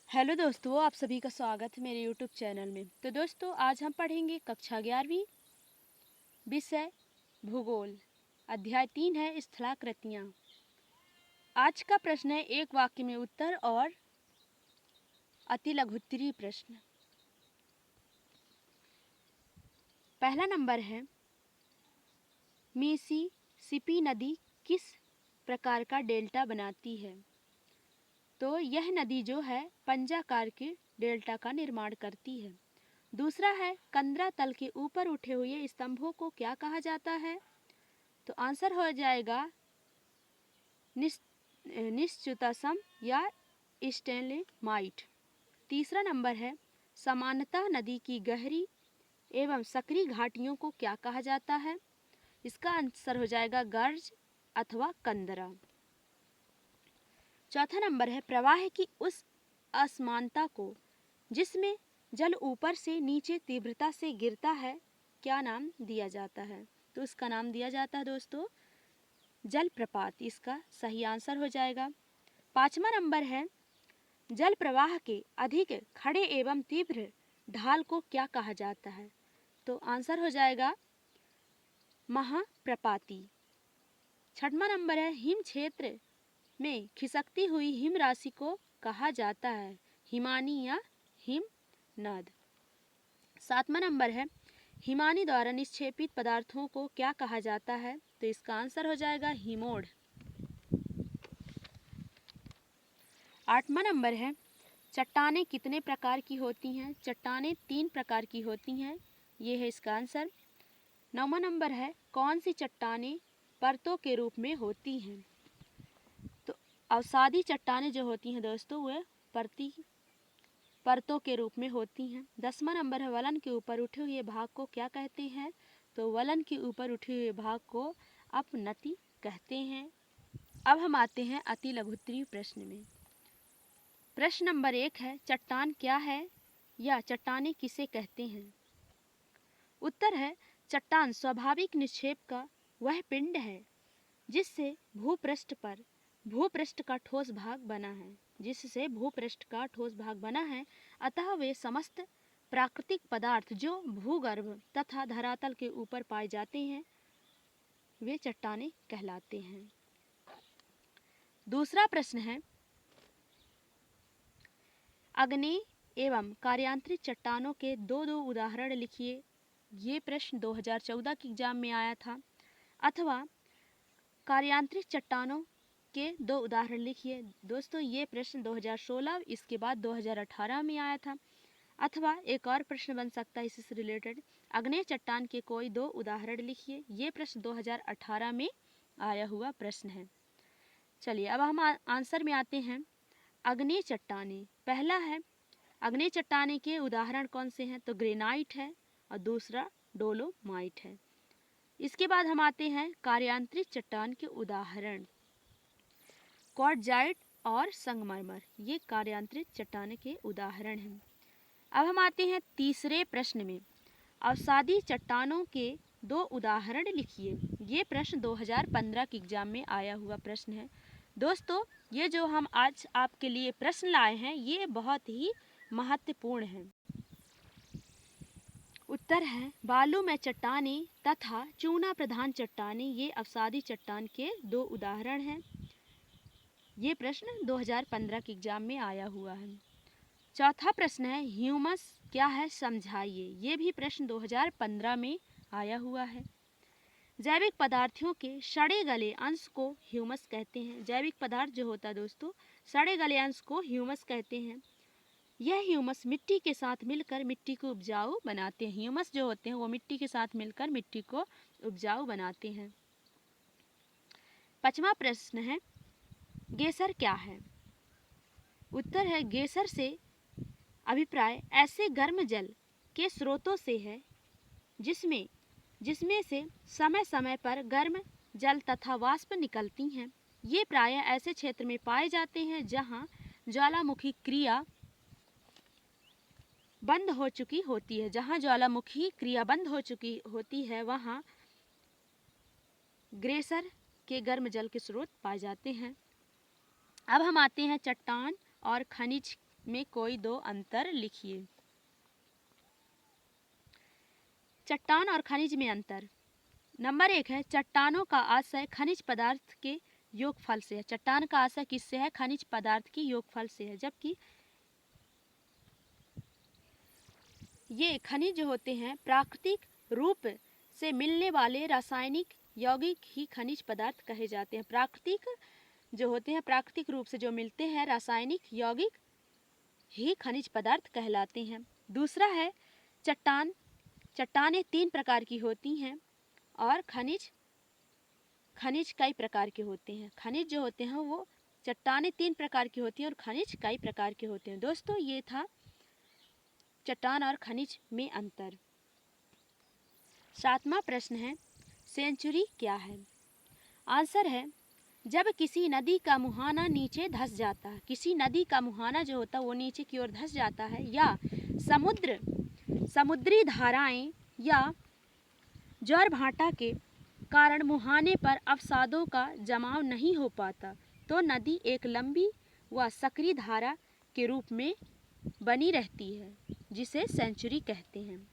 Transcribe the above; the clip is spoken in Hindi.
हेलो दोस्तों, आप सभी का स्वागत है मेरे यूट्यूब चैनल में। तो दोस्तों, आज हम पढ़ेंगे कक्षा 11वीं, विषय भूगोल। अध्याय 3 है स्थलाकृतियाँ। आज का प्रश्न है एक वाक्य में उत्तर और अति लघुत्तरीय प्रश्न। पहला नंबर है, मिसिसिपी नदी किस प्रकार का डेल्टा बनाती है? तो यह नदी जो है पंजाकार के डेल्टा का निर्माण करती है। दूसरा है, कंदरा तल के ऊपर उठे हुए स्तंभों को क्या कहा जाता है? तो आंसर हो जाएगा निश्चुतसम या स्टेलेमाइट। तीसरा नंबर है, समानता नदी की गहरी एवं सकरी घाटियों को क्या कहा जाता है? इसका आंसर हो जाएगा गर्ज अथवा कंदरा। चौथा नंबर है, प्रवाह की उस असमानता को जिसमें जल ऊपर से नीचे तीव्रता से गिरता है, क्या नाम दिया जाता है? तो इसका नाम दिया जाता है दोस्तों जलप्रपात। इसका सही आंसर हो जाएगा। पांचवा नंबर है, जल प्रवाह के अधिक खड़े एवं तीव्र ढाल को क्या कहा जाता है? तो आंसर हो जाएगा महाप्रपाती। छठवां नंबर है, हिम क्षेत्र में खिसकती हुई हिम राशि को कहा जाता है हिमानी या हिमनद। सातवां नंबर है, हिमानी द्वारा निक्षेपित पदार्थों को क्या कहा जाता है? तो इसका आंसर हो जाएगा हिमोड़। आठवां नंबर है, चट्टानें कितने प्रकार की होती हैं? चट्टानें 3 प्रकार की होती हैं, ये है इसका आंसर। नौवां नंबर है, कौन सी चट्टानें परतों के रूप में होती हैं? तो अवसादी चट्टानें जो होती हैं दोस्तों वह परतों के रूप में होती हैं। 10वां नंबर है, वलन के ऊपर उठे हुए भाग को क्या कहते हैं? तो वलन के ऊपर उठे हुए भाग को अपनति कहते हैं। अब हम आते हैं अति लघुत्तरीय प्रश्न में। प्रश्न नंबर 1 है, चट्टान क्या है या चट्टानें किसे कहते हैं? उत्तर है, चट्टान स्वाभाविक निक्षेप का वह पिंड है जिससे भूपृष्ठ का ठोस भाग बना है, अतः वे समस्त प्राकृतिक पदार्थ जो भूगर्भ तथा धरातल के ऊपर पाए जाते हैं वे चट्टानें कहलाते हैं। दूसरा प्रश्न है, अग्नेय एवं कार्यांतरित चट्टानों के दो उदाहरण लिखिए। ये प्रश्न 2014 के एग्जाम में आया था। अथवा कार्यांतरित चट्टानों के 2 उदाहरण लिखिए। दोस्तों ये प्रश्न 2016 इसके बाद 2018 में आया था। अथवा एक और प्रश्न बन सकता है इससे रिलेटेड, अग्नेय चट्टान के कोई 2 उदाहरण लिखिए। ये प्रश्न 2018 में आया हुआ प्रश्न है। चलिए अब हम आंसर में आते हैं। अग्नेय चट्टानें, पहला है अग्नेय चट्टानें के उदाहरण कौन से हैं? तो ग्रेनाइट है और दूसरा डोलोमाइट है। इसके बाद हम आते हैं कार्यांतरित चट्टान के उदाहरण, क्वार्टजाइट और संगमरमर, ये कार्यांतरित चट्टान के उदाहरण हैं। अब हम आते हैं तीसरे प्रश्न में, अवसादी चट्टानों के 2 उदाहरण लिखिए। ये प्रश्न 2015 के एग्जाम में आया हुआ प्रश्न है। दोस्तों ये जो हम आज आपके लिए प्रश्न लाए हैं ये बहुत ही महत्वपूर्ण है। उत्तर है, बालू में चट्टानें तथा चूना प्रधान चट्टानें, ये अवसादी चट्टान के 2 उदाहरण हैं। ये प्रश्न 2015 के एग्जाम में आया हुआ है। चौथा प्रश्न है, ह्यूमस क्या है समझाइए। ये भी प्रश्न 2015 में आया हुआ है। जैविक पदार्थों के सड़े गले अंश को ह्यूमस कहते हैं। जैविक पदार्थ जो होता है दोस्तों, सड़े गले अंश को ह्यूमस कहते हैं। यह ह्यूमस मिट्टी के साथ मिलकर मिट्टी को उपजाऊ बनाते हैं। ह्यूमस जो होते हैं वो मिट्टी के साथ मिलकर मिट्टी को उपजाऊ बनाते हैं। 5वां प्रश्न है, गेसर क्या है? उत्तर है, गेसर से अभिप्राय ऐसे गर्म जल के स्रोतों से है जिसमें से समय समय पर गर्म जल तथा वाष्प निकलती हैं। ये प्रायः ऐसे क्षेत्र में पाए जाते हैं जहां ज्वालामुखी क्रिया बंद हो चुकी होती है। जहां ज्वालामुखी क्रिया बंद हो चुकी होती है वहां ग्लेशियर के गर्म जल के स्रोत पाए जाते हैं। अब हम आते हैं चट्टान और खनिज में कोई दो अंतर लिखिए। चट्टान और खनिज में अंतर। नंबर 1 है चट्टानों का आशय खनिज पदार्थ के योगफल से है। चट्टान का आशय किससे है? खनिज पदार्थ के योगफल से है, जबकि ये खनिज जो होते हैं प्राकृतिक रूप से मिलने वाले रासायनिक यौगिक ही खनिज पदार्थ कहे जाते हैं। प्राकृतिक जो होते हैं, प्राकृतिक रूप से जो मिलते हैं रासायनिक यौगिक ही खनिज पदार्थ कहलाते हैं। दूसरा है चट्टान। चट्टानें 3 प्रकार की होती हैं और खनिज कई प्रकार के होते हैं। खनिज जो होते हैं वो चट्टानें 3 प्रकार की होती हैं और खनिज कई प्रकार के होते हैं। दोस्तों ये था चट्टान और खनिज में अंतर। 7वां प्रश्न है सेंचुरी क्या है? आंसर है जब किसी नदी का मुहाना नीचे धंस जाता है। किसी नदी का मुहाना जो होता है वो नीचे की ओर धंस जाता है, या समुद्री धाराएं या ज्वार भाटा के कारण मुहाने पर अवसादों का जमाव नहीं हो पाता, तो नदी एक लंबी व सक्रिय धारा के रूप में बनी रहती है, जिसे सेंचुरी कहते हैं।